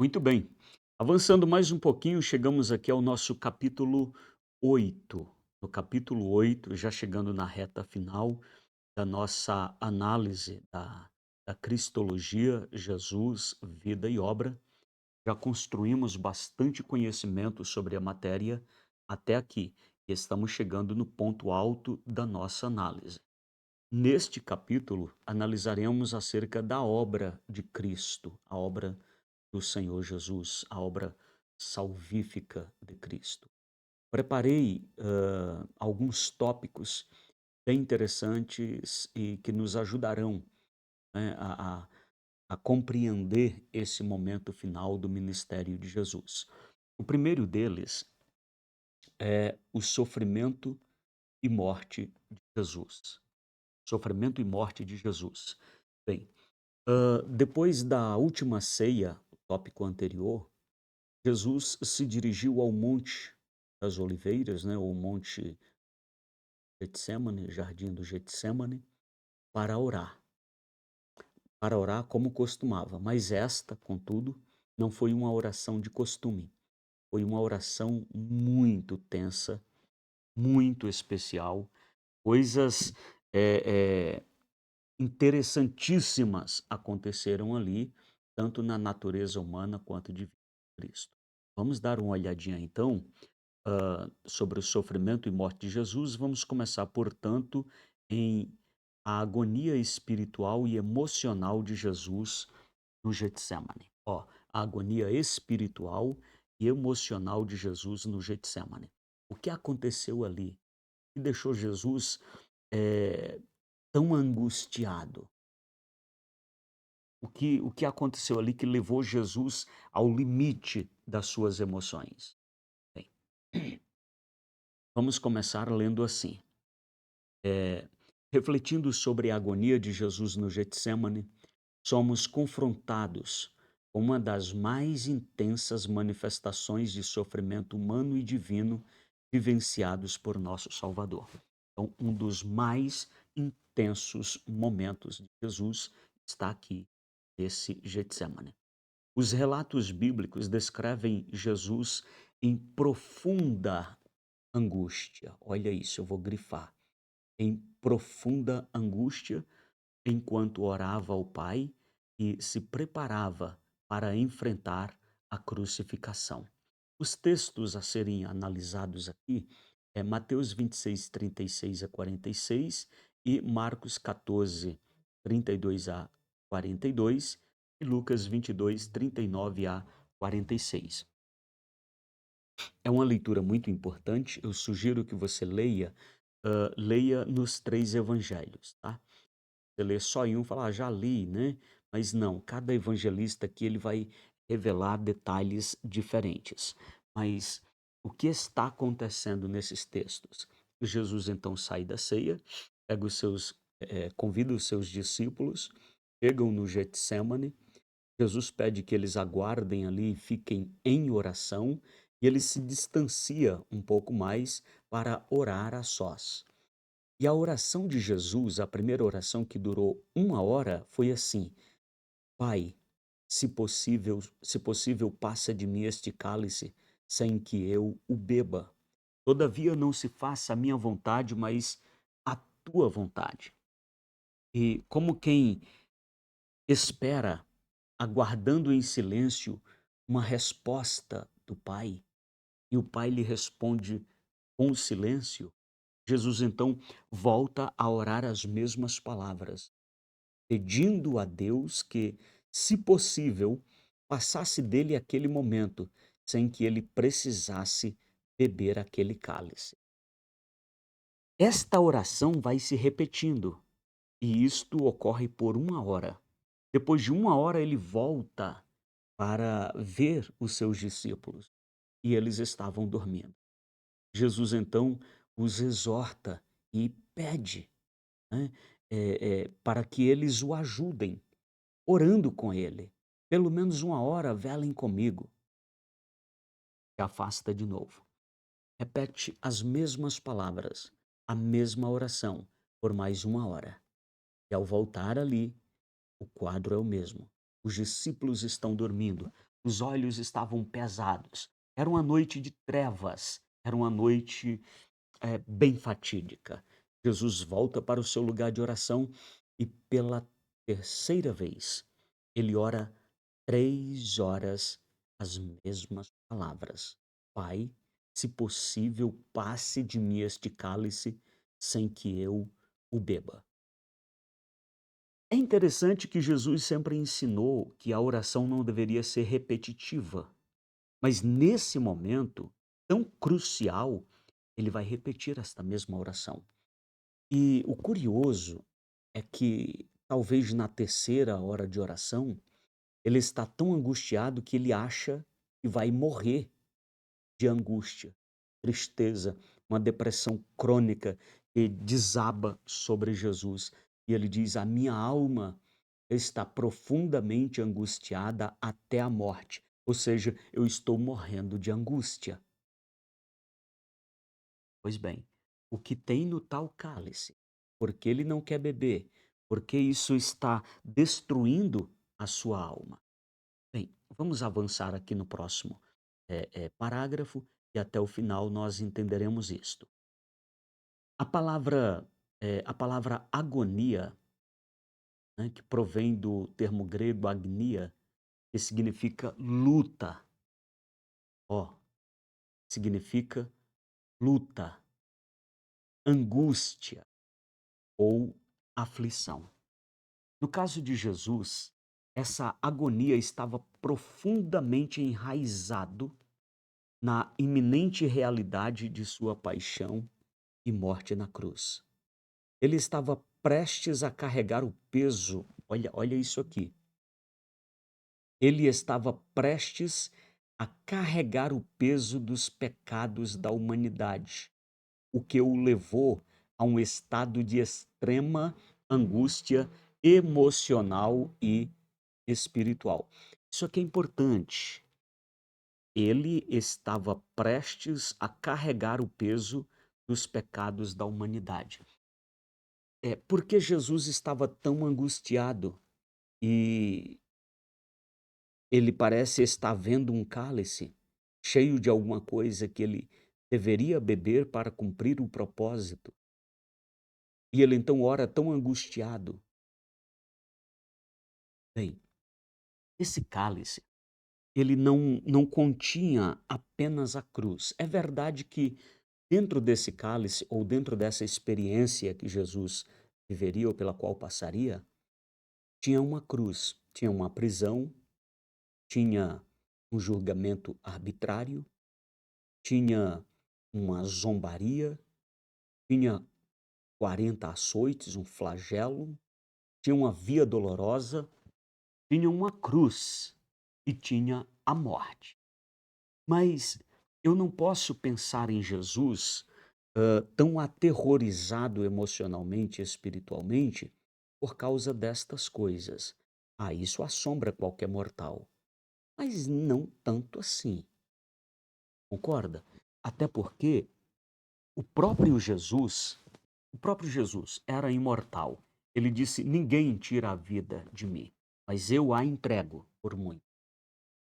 Muito bem. Avançando mais um pouquinho, chegamos aqui ao nosso capítulo 8. No capítulo 8, já chegando na reta final da nossa análise da Cristologia, Jesus, vida e obra, já construímos bastante conhecimento sobre a matéria até aqui. E estamos chegando no ponto alto da nossa análise. Neste capítulo, analisaremos acerca da obra de Cristo, a obra do Senhor Jesus, a obra salvífica de Cristo. Preparei alguns tópicos bem interessantes e que nos ajudarão, né, a compreender esse momento final do ministério de Jesus. O primeiro deles é o sofrimento e morte de Jesus. Sofrimento e morte de Jesus. Bem, depois da última ceia, o tópico anterior, Jesus se dirigiu ao Monte das Oliveiras, né, ou Monte Getsemane, Jardim do Getsemane, para orar, para orar como costumava. Mas esta, contudo, não foi uma oração de costume, foi uma oração muito tensa, muito especial, coisas eh, eh, interessantíssimas aconteceram ali, tanto na natureza humana quanto de Cristo. Vamos dar uma olhadinha então sobre o sofrimento e morte de Jesus. Vamos começar, portanto, em a agonia espiritual e emocional de Jesus no Getsemane. Ó, a agonia espiritual e emocional de Jesus no Getsemane. O que aconteceu ali que deixou Jesus eh, tão angustiado? O que aconteceu ali que levou Jesus ao limite das suas emoções? Bem, vamos começar lendo assim. Refletindo sobre a agonia de Jesus no Getsemane, somos confrontados com uma das mais intensas manifestações de sofrimento humano e divino vivenciados por nosso Salvador. Então, um dos mais intensos momentos de Jesus está aqui, nesse Getsemane. Os relatos bíblicos descrevem Jesus em profunda angústia. Olha isso, eu vou grifar em profunda angústia enquanto orava ao Pai e se preparava para enfrentar a crucificação. Os textos a serem analisados aqui é Mateus 26, 36 a 46 e Marcos 14, 32 a 42 e Lucas 22, 39 a 46. É uma leitura muito importante, eu sugiro que você leia nos 3 evangelhos, tá. Você lê só em um, fala: "Ah, já li", né, mas não, cada evangelista aqui ele vai revelar detalhes diferentes. Mas o que está acontecendo nesses textos? Jesus então sai da ceia, pega convida os seus discípulos, chegam no Getsemane. Jesus pede que eles aguardem ali e fiquem em oração, e ele se distancia um pouco mais para orar a sós. E a oração de Jesus, a primeira oração que durou 1 hora, foi assim: Pai, se possível, passa de mim este cálice sem que eu o beba. Todavia não se faça a minha vontade, mas a tua vontade. E como quem espera, aguardando em silêncio uma resposta do Pai, e o Pai lhe responde com silêncio, Jesus então volta a orar as mesmas palavras, pedindo a Deus que, se possível, passasse dele aquele momento sem que ele precisasse beber aquele cálice. Esta oração vai se repetindo, e isto ocorre por 1 hora. Depois de 1 hora, ele volta para ver os seus discípulos, e eles estavam dormindo. Jesus então os exorta e pede, né, para que eles o ajudem, orando com ele. Pelo menos 1 hora velem comigo. Se afasta de novo. Repete as mesmas palavras, a mesma oração, por mais 1 hora. E ao voltar ali, o quadro é o mesmo. Os discípulos estão dormindo, os olhos estavam pesados. Era uma noite de trevas, era uma noite bem fatídica. Jesus volta para o seu lugar de oração e, pela terceira vez, ele ora 3 horas as mesmas palavras: Pai, se possível, passe de mim este cálice sem que eu o beba. É interessante que Jesus sempre ensinou que a oração não deveria ser repetitiva, mas nesse momento tão crucial, ele vai repetir esta mesma oração. E o curioso é que, talvez na terceira hora de oração, ele está tão angustiado que ele acha que vai morrer de angústia, tristeza, uma depressão crônica que desaba sobre Jesus. E ele diz: A minha alma está profundamente angustiada até a morte. Ou seja, eu estou morrendo de angústia. Pois bem, o que tem no tal cálice? Porque ele não quer beber? Porque isso está destruindo a sua alma. Bem, vamos avançar aqui no próximo parágrafo e até o final nós entenderemos isto. A palavra, a palavra agonia, né, que provém do termo grego agnia, que significa luta, ó, significa luta, angústia ou aflição. No caso de Jesus, essa agonia estava profundamente enraizado na iminente realidade de sua paixão e morte na cruz. Ele estava prestes a carregar o peso, olha isso aqui. Ele estava prestes a carregar o peso dos pecados da humanidade, o que o levou a um estado de extrema angústia emocional e espiritual. Isso aqui é importante. Ele estava prestes a carregar o peso dos pecados da humanidade. Por que Jesus estava tão angustiado e ele parece estar vendo um cálice cheio de alguma coisa que ele deveria beber para cumprir o propósito? E ele então ora tão angustiado. Bem, esse cálice, ele não continha apenas a cruz. É verdade que dentro desse cálice, ou dentro dessa experiência que Jesus viveria ou pela qual passaria, tinha uma cruz, tinha uma prisão, tinha um julgamento arbitrário, tinha uma zombaria, tinha 40 açoites, um flagelo, tinha uma via dolorosa, tinha uma cruz e tinha a morte. Mas eu não posso pensar em Jesus tão aterrorizado emocionalmente e espiritualmente por causa destas coisas. Isso assombra qualquer mortal, mas não tanto assim, concorda? Até porque o próprio Jesus, o próprio Jesus era imortal. Ele disse: Ninguém tira a vida de mim, mas eu a entrego por muito.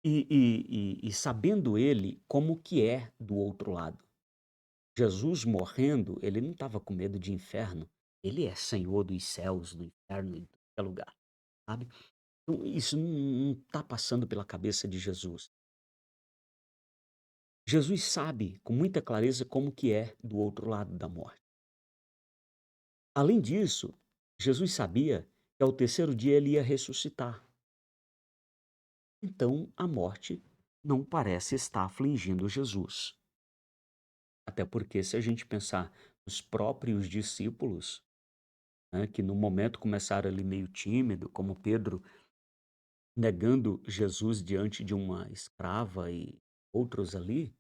E sabendo ele como que é do outro lado. Jesus morrendo, ele não estava com medo de inferno. Ele é Senhor dos céus, do inferno e de qualquer lugar, sabe? Então, isso não está passando pela cabeça de Jesus. Jesus sabe com muita clareza como que é do outro lado da morte. Além disso, Jesus sabia que ao terceiro dia ele ia ressuscitar. Então, a morte não parece estar afligindo Jesus. Até porque, se a gente pensar nos próprios discípulos, né, que no momento começaram ali meio tímido, como Pedro negando Jesus diante de uma escrava e outros ali,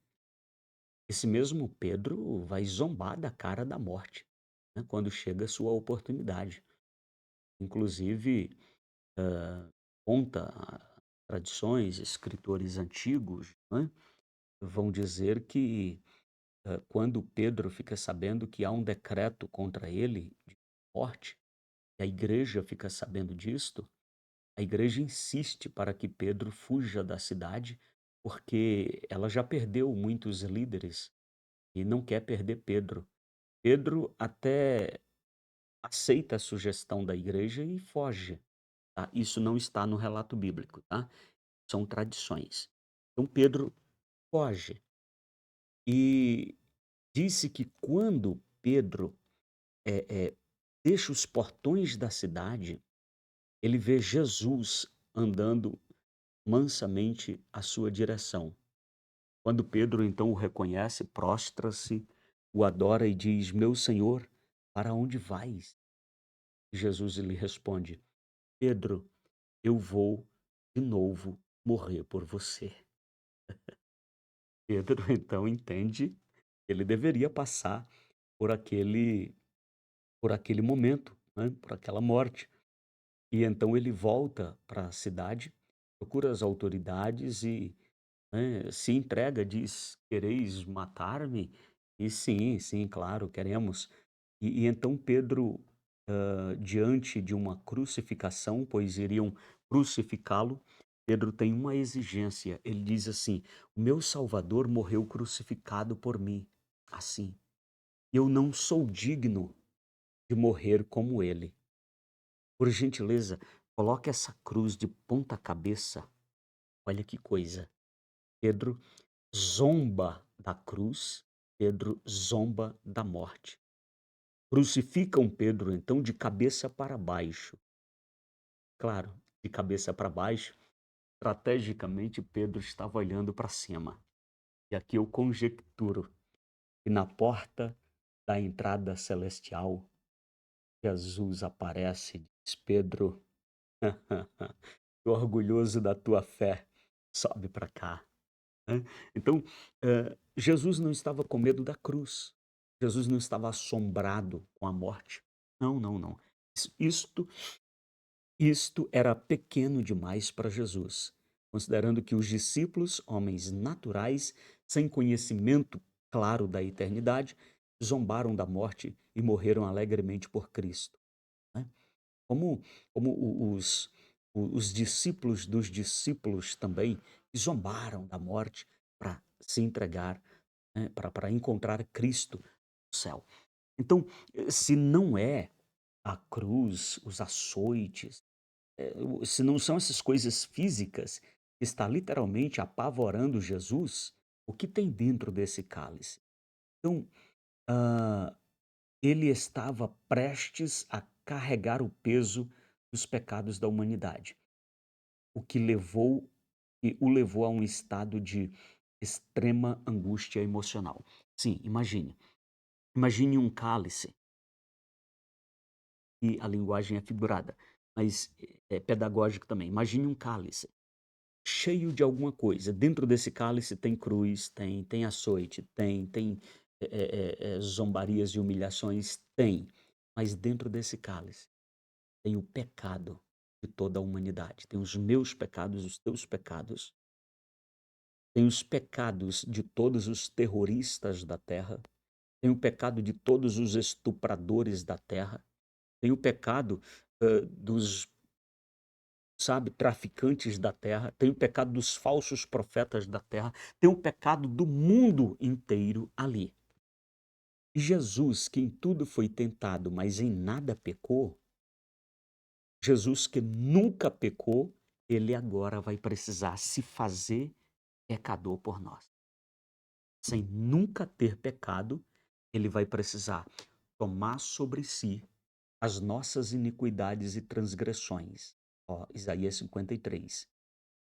esse mesmo Pedro vai zombar da cara da morte, né, quando chega a sua oportunidade. Inclusive, conta tradições, escritores antigos, né, vão dizer que quando Pedro fica sabendo que há um decreto contra ele de morte, e a igreja fica sabendo disto, A igreja insiste para que Pedro fuja da cidade, porque ela já perdeu muitos líderes e não quer perder Pedro. Pedro até aceita a sugestão da igreja e foge, tá? Isso não está no relato bíblico, tá? São tradições. Então Pedro foge e disse que quando Pedro eh eh, deixa os portões da cidade, ele vê Jesus andando mansamente à sua direção. Quando Pedro então o reconhece, prostra-se, o adora e diz: Meu Senhor, para onde vais? Jesus lhe responde: Pedro, eu vou de novo morrer por você. Pedro então entende que ele deveria passar por aquele momento, né, por aquela morte. E então ele volta para a cidade, procura as autoridades e, né, se entrega, diz: "Quereis matar-me?" E sim, sim, claro, queremos. E então Pedro, diante de uma crucificação, pois iriam crucificá-lo, Pedro tem uma exigência. Ele diz assim: "O meu Salvador morreu crucificado por mim. Assim, eu não sou digno de morrer como ele. Por gentileza, coloque essa cruz de ponta cabeça." Olha que coisa. Pedro zomba da cruz, Pedro zomba da morte. Crucificam Pedro, então, de cabeça para baixo. Claro, de cabeça para baixo, estrategicamente Pedro estava olhando para cima. E aqui eu conjecturo que na porta da entrada celestial, Jesus aparece e diz: Pedro, tô orgulhoso da tua fé, sobe para cá. Né. Então, Jesus não estava com medo da cruz, Jesus não estava assombrado com a morte. Não, não, não. Isto isto era pequeno demais para Jesus, considerando que os discípulos, homens naturais, sem conhecimento claro da eternidade, zombaram da morte e morreram alegremente por Cristo, né. Como os discípulos dos discípulos também zombaram da morte para se entregar, né, para encontrar Cristo no céu. Então, se não é a cruz, os açoites, se não são essas coisas físicas que está literalmente apavorando Jesus, o que tem dentro desse cálice? Então, hã, ele estava prestes a carregar o peso dos pecados da humanidade, o que o levou a um estado de extrema angústia emocional. Sim, imagine um cálice, e a linguagem é figurada, mas é pedagógico também. Imagine um cálice cheio de alguma coisa. Dentro desse cálice tem cruz, tem açoite, tem zombarias e humilhações, tem. Mas dentro desse cálice tem o pecado de toda a humanidade. Tem os meus pecados, os teus pecados, tem os pecados de todos os terroristas da terra, tem o pecado de todos os estupradores da terra, tem o pecado, dos, sabe, traficantes da terra, tem o pecado dos falsos profetas da terra, tem o pecado do mundo inteiro ali. E Jesus, que em tudo foi tentado, mas em nada pecou, Jesus que nunca pecou, ele agora vai precisar se fazer pecador por nós. Sem nunca ter pecado, ele vai precisar tomar sobre si as nossas iniquidades e transgressões. Ó, Isaías 53.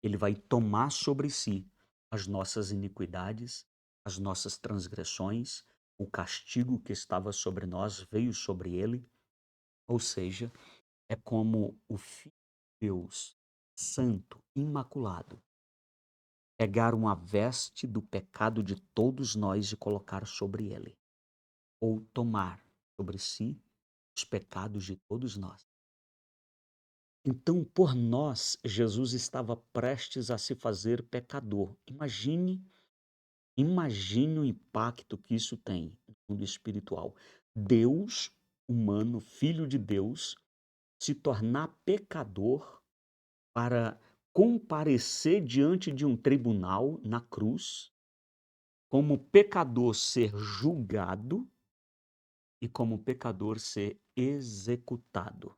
Ele vai tomar sobre si as nossas iniquidades, as nossas transgressões, o castigo que estava sobre nós veio sobre ele, ou seja, é como o Filho de Deus, santo, imaculado, pegar uma veste do pecado de todos nós e colocar sobre ele, ou tomar sobre si os pecados de todos nós. Então, por nós, Jesus estava prestes a se fazer pecador. Imagine o impacto que isso tem no mundo espiritual. Deus humano, filho de Deus, se tornar pecador para comparecer diante de um tribunal na cruz, como pecador ser julgado e como pecador ser executado.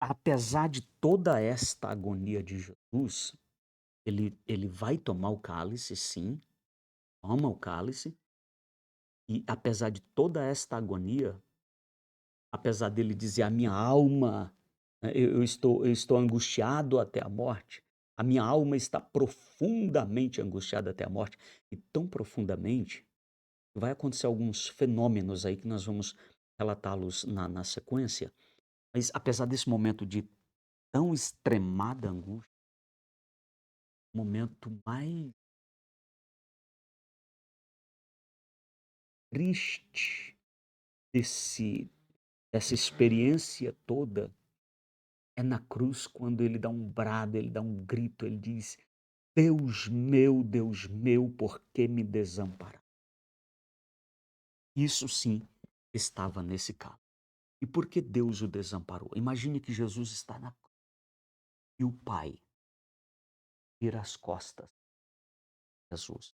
Apesar de toda esta agonia de Jesus, ele vai tomar o cálice, sim, toma o cálice, e apesar de toda esta agonia, apesar dele dizer: "A minha alma, eu estou angustiado até a morte, a minha alma está profundamente angustiada até a morte", e tão profundamente, vai acontecer alguns fenômenos aí que nós vamos relatá-los na sequência, mas apesar desse momento de tão extremada angústia, o momento mais triste desse dessa experiência toda é na cruz, quando ele dá um brado, ele dá um grito, ele diz: Deus meu, por que me desampara?". Isso sim estava nesse caso. E por que Deus o desamparou? Imagine que Jesus está na cruz e o Pai vira as costas de Jesus.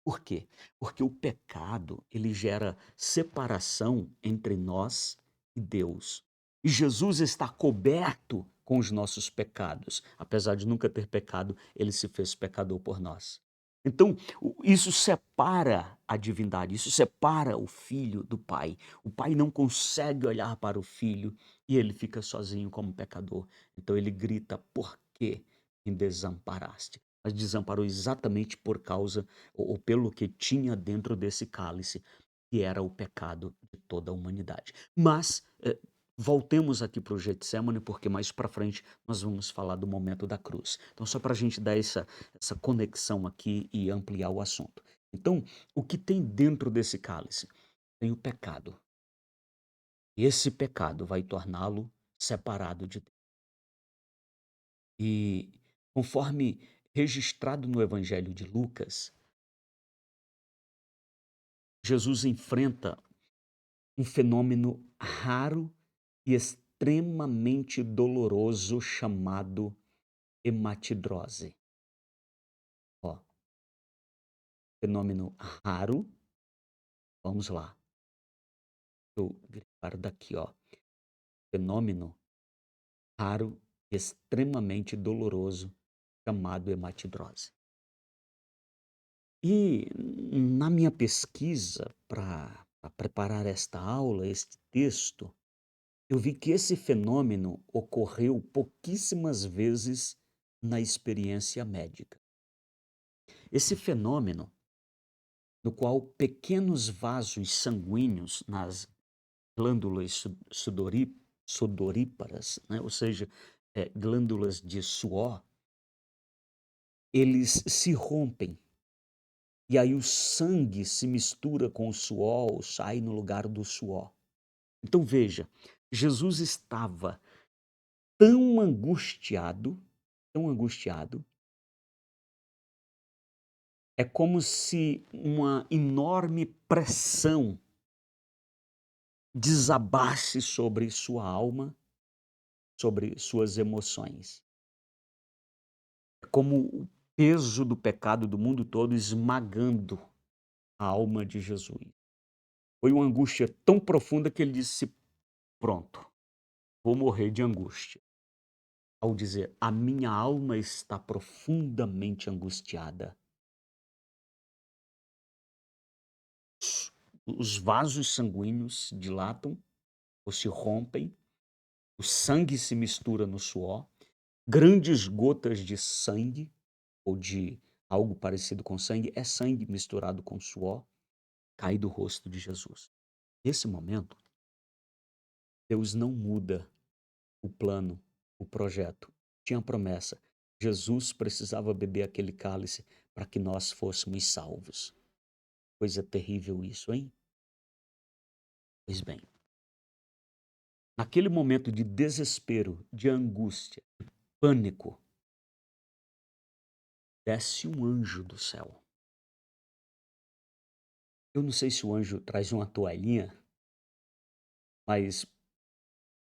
Por quê? Porque o pecado, ele gera separação entre nós e Deus. E Jesus está coberto com os nossos pecados. Apesar de nunca ter pecado, ele se fez pecador por nós. Então, isso separa a divindade, isso separa o filho do pai. O pai não consegue olhar para o filho e ele fica sozinho como pecador. Então ele grita: "Por que me desamparaste?". Mas desamparou exatamente por causa ou pelo que tinha dentro desse cálice, que era o pecado de toda a humanidade. Mas, voltemos aqui para o Getsemane, porque mais para frente nós vamos falar do momento da cruz. Então, só para a gente dar essa conexão aqui e ampliar o assunto. Então, o que tem dentro desse cálice? Tem o pecado. E esse pecado vai torná-lo separado de Deus. E conforme registrado no Evangelho de Lucas, Jesus enfrenta um fenômeno raro e extremamente doloroso chamado hematidrose. Ó, fenômeno raro, vamos lá, eu grifar daqui, ó. Fenômeno raro e extremamente doloroso chamado hematidrose. E na minha pesquisa para preparar esta aula, este texto, eu vi que esse fenômeno ocorreu pouquíssimas vezes na experiência médica. Esse fenômeno, no qual pequenos vasos sanguíneos nas glândulas sudoríparas, né, ou seja, glândulas de suor, eles se rompem. E aí o sangue se mistura com o suor, ou sai no lugar do suor. Então veja, Jesus estava tão tão angustiado, é como se uma enorme pressão desabasse sobre sua alma, sobre suas emoções. É como o peso do pecado do mundo todo esmagando a alma de Jesus. Foi uma angústia tão profunda que ele disse: "Pronto, vou morrer de angústia". Ao dizer: "A minha alma está profundamente angustiada". Os vasos sanguíneos se dilatam ou se rompem, o sangue se mistura no suor, grandes gotas de sangue ou de algo parecido com sangue, é sangue misturado com suor, cai do rosto de Jesus. Nesse momento, Deus não muda o plano, o projeto. Tinha a promessa. Jesus precisava beber aquele cálice para que nós fôssemos salvos. Coisa terrível isso, hein? Pois bem, naquele momento de desespero, de angústia, pânico, desce um anjo do céu. Eu não sei se o anjo traz uma toalhinha, mas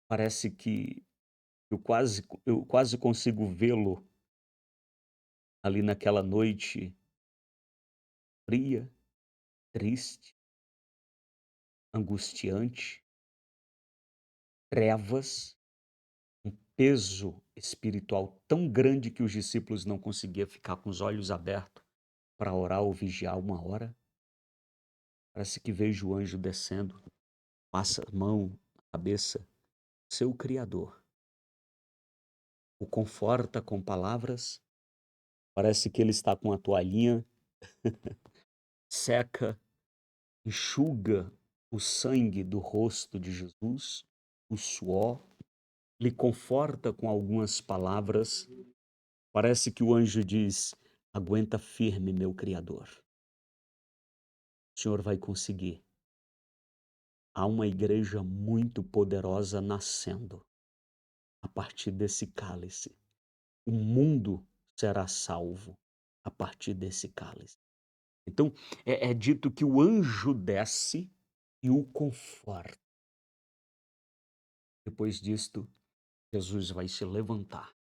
parece que Eu quase consigo vê-lo ali naquela noite fria, triste, angustiante, trevas, um peso espiritual tão grande que os discípulos não conseguiam ficar com os olhos abertos para orar ou vigiar 1 hora. Parece que vejo o anjo descendo, passa a mão na cabeça, seu Criador, o conforta com palavras, parece que ele está com a toalhinha, seca, enxuga o sangue do rosto de Jesus, o suor, lhe conforta com algumas palavras. Parece que o anjo diz: aguenta firme, meu Criador, o Senhor vai conseguir. Há uma igreja muito poderosa nascendo a partir desse cálice. O mundo será salvo a partir desse cálice. Então, é dito que o anjo desce e o conforta. Depois disto, Jesus vai se levantar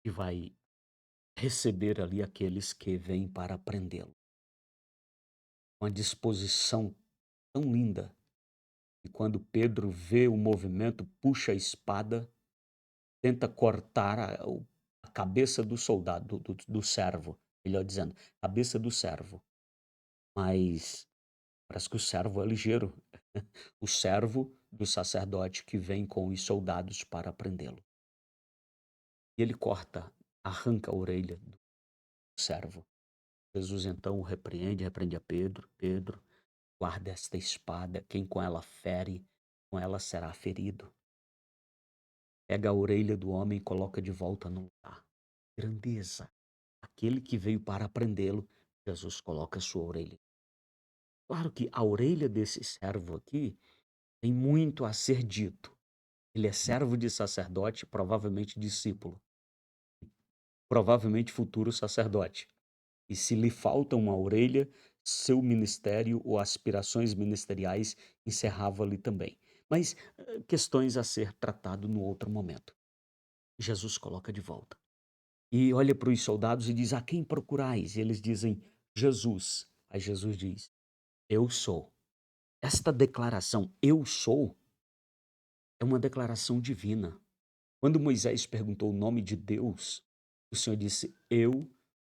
e vai receber ali aqueles que vêm para prendê-lo. Uma disposição tão linda. E quando Pedro vê o movimento, puxa a espada, tenta cortar a cabeça do soldado, do servo, melhor dizendo, cabeça do servo. Mas parece que o servo é ligeiro. O servo do sacerdote que vem com os soldados para prendê-lo. E ele corta, arranca a orelha do servo. Jesus então o repreende a Pedro: Pedro, guarda esta espada, quem com ela fere, com ela será ferido. Pega a orelha do homem e coloca de volta no lugar. Grandeza. Aquele que veio para prendê-lo, Jesus coloca a sua orelha. Claro que a orelha desse servo aqui tem muito a ser dito. Ele é servo de sacerdote, provavelmente discípulo, provavelmente futuro sacerdote. E se lhe falta uma orelha, seu ministério ou aspirações ministeriais encerrava ali também. Mas questões a ser tratado no outro momento. Jesus coloca de volta. E olha para os soldados e diz: a quem procurais? E eles dizem: Jesus. Aí Jesus diz: eu sou. Esta declaração, eu sou, é uma declaração divina. Quando Moisés perguntou o nome de Deus, o Senhor disse: eu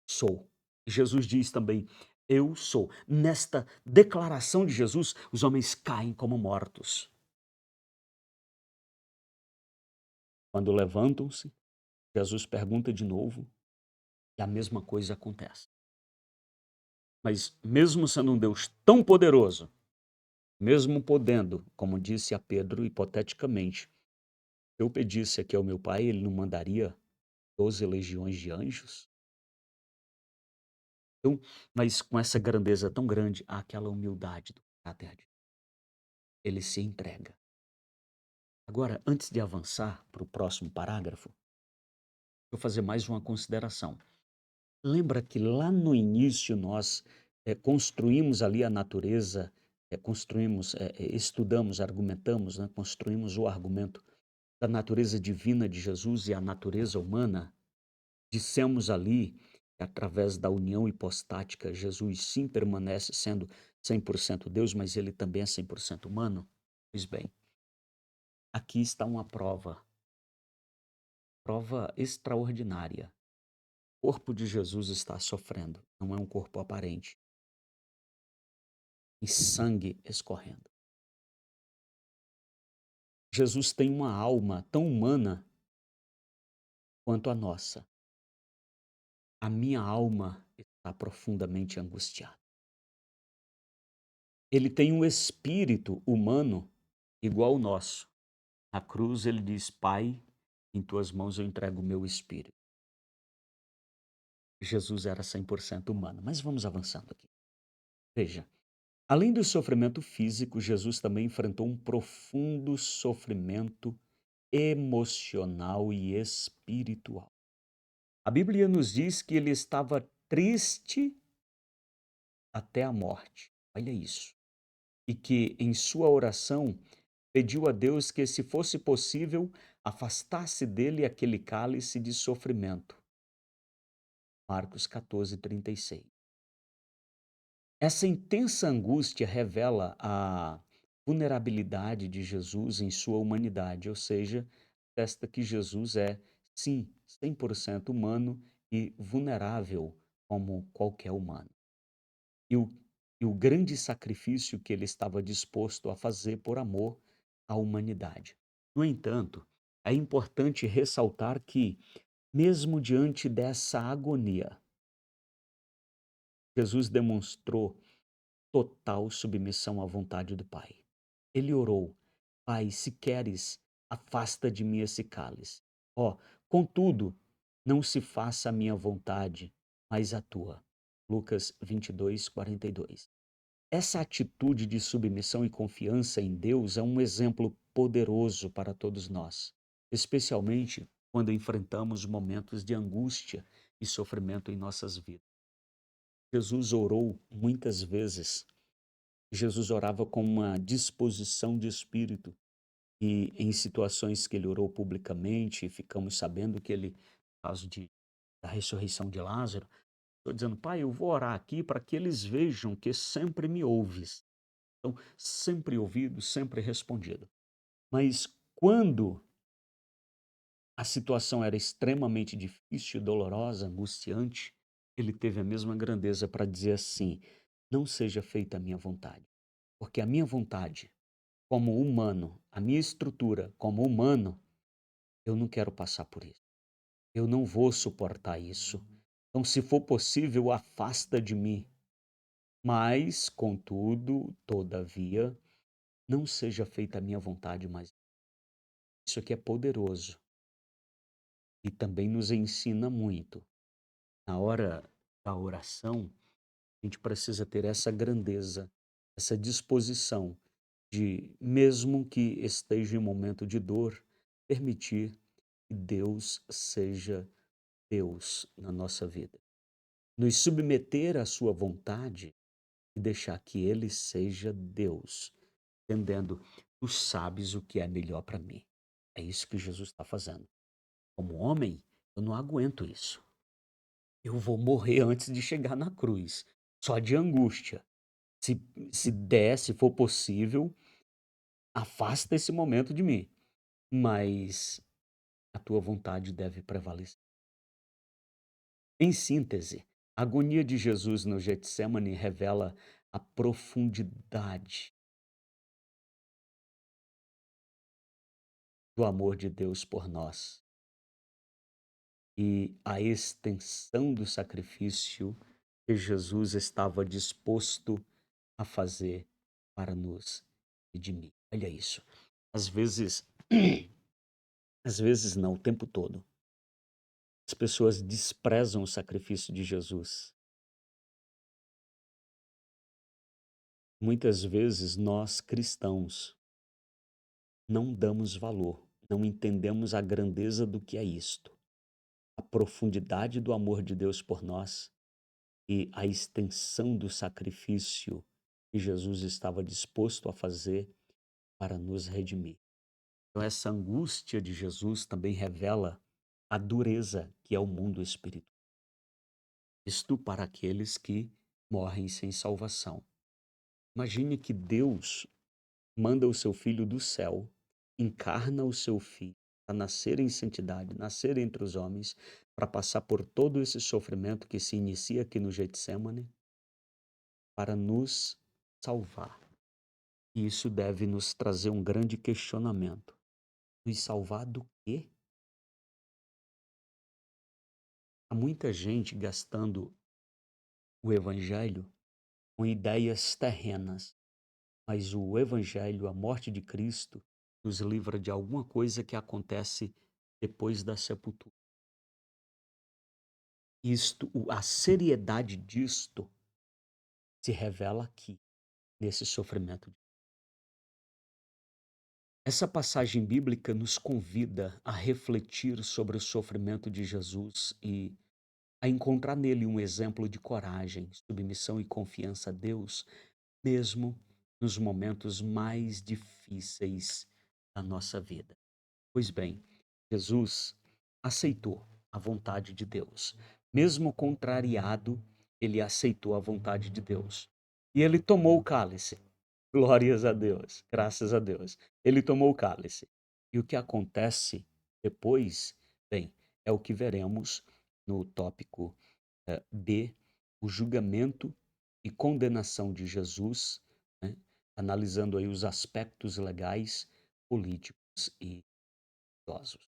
sou. Jesus diz também: eu sou. Nesta declaração de Jesus, os homens caem como mortos. Quando levantam-se, Jesus pergunta de novo e a mesma coisa acontece. Mas mesmo sendo um Deus tão poderoso, mesmo podendo, como disse a Pedro hipoteticamente, se eu pedisse aqui ao meu pai, ele não mandaria 12 legiões de anjos? Então, mas com essa grandeza tão grande, há aquela humildade do caráter de Deus. Ele se entrega. Agora, antes de avançar para o próximo parágrafo, vou fazer mais uma consideração. Lembra que lá no início nós construímos ali a natureza, estudamos, argumentamos, né, construímos o argumento da natureza divina de Jesus e a natureza humana? Dissemos ali que através da união hipostática, Jesus sim permanece sendo 100% Deus, mas ele também é 100% humano? Pois bem, aqui está uma prova extraordinária. O corpo de Jesus está sofrendo, não é um corpo aparente, e sangue escorrendo. Jesus tem uma alma tão humana quanto a nossa. A minha alma está profundamente angustiada. Ele tem um espírito humano igual ao nosso. Na cruz ele diz: Pai, em tuas mãos eu entrego o meu espírito. Jesus era 100% humano, mas vamos avançando aqui. Veja, além do sofrimento físico, Jesus também enfrentou um profundo sofrimento emocional e espiritual. A Bíblia nos diz que ele estava triste até a morte. Olha isso. E que em sua oração pediu a Deus que, se fosse possível, afastasse dele aquele cálice de sofrimento. Marcos 14:36. Essa intensa angústia revela a vulnerabilidade de Jesus em sua humanidade, ou seja, testa que Jesus é, sim, 100% humano e vulnerável como qualquer humano. E o, e o grande sacrifício que ele estava disposto a fazer por amor à humanidade. No entanto, é importante ressaltar que, mesmo diante dessa agonia, Jesus demonstrou total submissão à vontade do Pai. Ele orou: Pai, se queres, afasta de mim esse cálice. Ó, contudo, não se faça a minha vontade, mas a tua. Lucas 22:42. Essa atitude de submissão e confiança em Deus é um exemplo poderoso para todos nós, especialmente quando enfrentamos momentos de angústia e sofrimento em nossas vidas. Jesus orou muitas vezes. Jesus orava com uma disposição de espírito e em situações que ele orou publicamente, ficamos sabendo que ele, no caso da ressurreição de Lázaro, estou dizendo, Pai, eu vou orar aqui para que eles vejam que sempre me ouves. Então, sempre ouvido, sempre respondido. Mas quando a situação era extremamente difícil, dolorosa, angustiante, ele teve a mesma grandeza para dizer assim: não seja feita a minha vontade, porque a minha vontade, como humano, a minha estrutura como humano, eu não quero passar por isso. Eu não vou suportar isso. Então, se for possível, afasta de mim. Mas, contudo, todavia, não seja feita a minha vontade, mas isso aqui é poderoso e também nos ensina muito. Na hora da oração, a gente precisa ter essa grandeza, essa disposição de, mesmo que esteja em um momento de dor, permitir que Deus seja Deus na nossa vida. Nos submeter à sua vontade e deixar que Ele seja Deus, entendendo, tu sabes o que é melhor para mim. É isso que Jesus está fazendo. Como homem, eu não aguento isso. Eu vou morrer antes de chegar na cruz, só de angústia. Se, se der, se for possível, afasta esse momento de mim. Mas a tua vontade deve prevalecer. Em síntese, a agonia de Jesus no Getsemane revela a profundidade do amor de Deus por nós e a extensão do sacrifício que Jesus estava disposto a fazer para nos redimir. Olha isso. Às vezes, às vezes não, o tempo todo, as pessoas desprezam o sacrifício de Jesus. Muitas vezes nós cristãos não damos valor, não entendemos a grandeza do que é isto, a profundidade do amor de Deus por nós e a extensão do sacrifício que Jesus estava disposto a fazer para nos redimir. Então, essa angústia de Jesus também revela a dureza que é o mundo espiritual. Isto para aqueles que morrem sem salvação. Imagine que Deus manda o seu Filho do céu, encarna o seu Filho para nascer em santidade, nascer entre os homens, para passar por todo esse sofrimento que se inicia aqui no Getsemane, para nos salvar. E isso deve nos trazer um grande questionamento. Nos salvar do quê? Há muita gente gastando o evangelho com ideias terrenas, mas o evangelho, a morte de Cristo, nos livra de alguma coisa que acontece depois da sepultura. A seriedade disto se revela aqui, nesse sofrimento. Essa passagem bíblica nos convida a refletir sobre o sofrimento de Jesus e a encontrar nele um exemplo de coragem, submissão e confiança a Deus, mesmo nos momentos mais difíceis da nossa vida. Pois bem, Jesus aceitou a vontade de Deus. Mesmo contrariado, ele aceitou a vontade de Deus. E ele tomou o cálice. Glórias a Deus, graças a Deus. Ele tomou o cálice. E o que acontece depois, bem, é o que veremos no tópico B, o julgamento e condenação de Jesus, né, analisando aí os aspectos legais, políticos e religiosos.